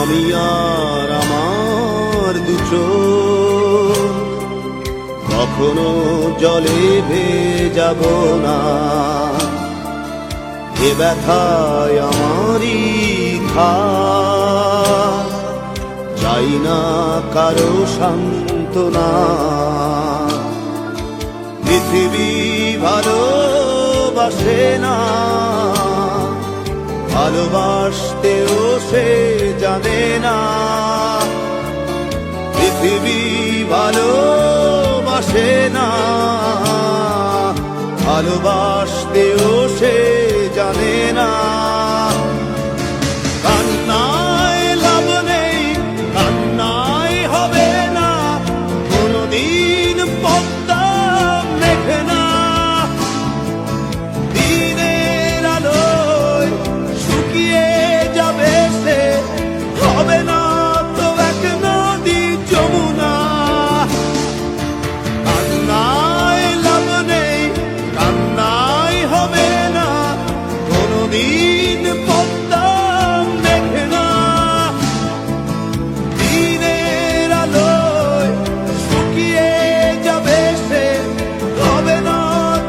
আমি আর আমার দুটো কখনো জলে ভেজাব না। এ ব্যথায় আমারই থাক, চাই না কারো সান্ত্বনা। পৃথিবী ভালোবাসে না, ভালোবাসতেও সে জানে না। পৃথিবী ভালোবাসে না, ভালোবাসতেও সে জানে না। কান্নায় লাভ নেই, কান্নায় হবে না, কোনদিন পদ্মা মেঘে না। দিনের আলোয় শুকিয়ে যাবে সে, হবে না তো এক নদী যমুনা। কান্নায় লাভ নেই, কান্নায় হবে না, কোনদিন পদ্মা মেঘে না। দিনের আলোয় শুকিয়ে যাবে সে, হবে না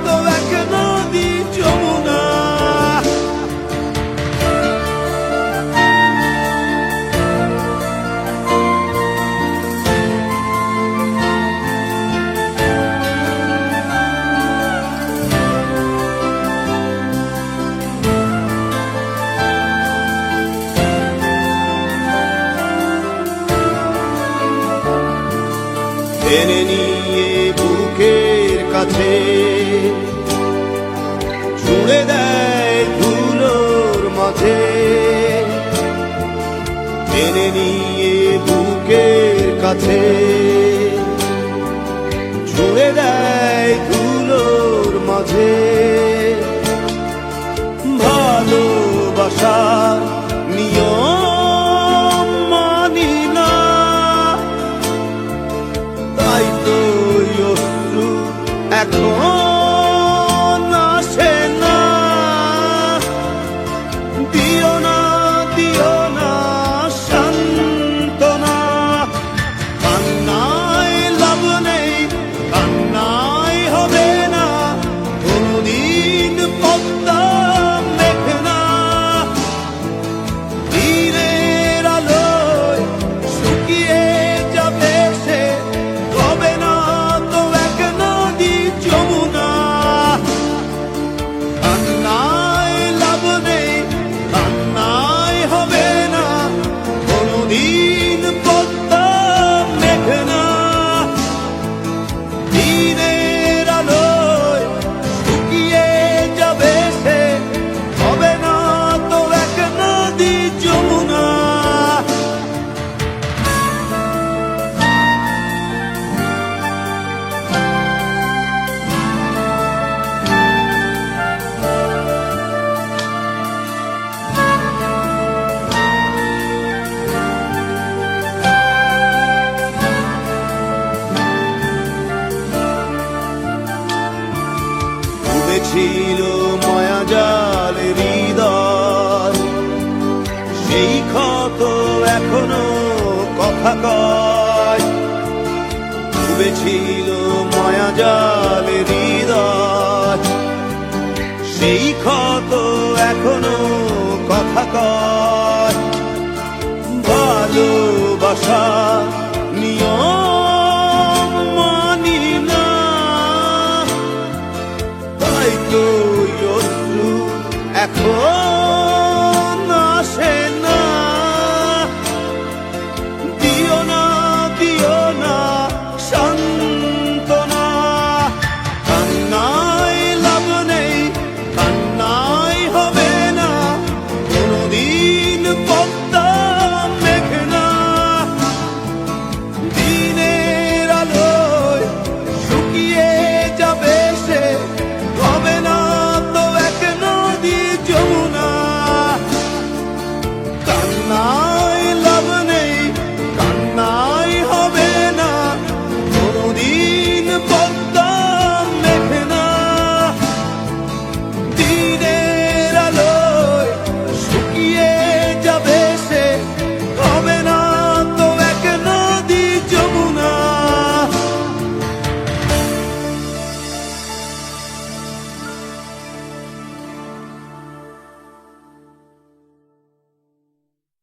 তো এক নদী যমুনা। টেনে নিয়ে বুকের কাছে ছুঁড়ে দেয় ধুলোর মাঝে। টেনে নিয়ে বুকের কাছে ছুঁড়ে দেয় ধুলোর মাঝে। ভালোবাসার নিয়ম মানি না, তাই তো অশ্রু এখন আসে না। দিও না, দিও না সান্ত্বনা। কান্নায় লাভ নেই, কান্নায় হবে না, কোনদিন পদ্মা মেঘে না। দিনের আলোয় শুকিয়ে যাবে সে, হবে না তো এক নদী যমুনা। কান্নায় লাভ নেই, কান্নায় হবে না, কোনদিন পদ্মা মেঘে না। দিনের আলোয় শুকিয়ে যাবে সে, হবে না তো এক নদী যমুনা। ডুবেছিল মায়াজাল হৃদয়, সেই ক্ষত এখনো কথা কয়। ডুবেছিল মায়াজাল হৃদয়, সেই ক্ষত এখনো কথা কয়।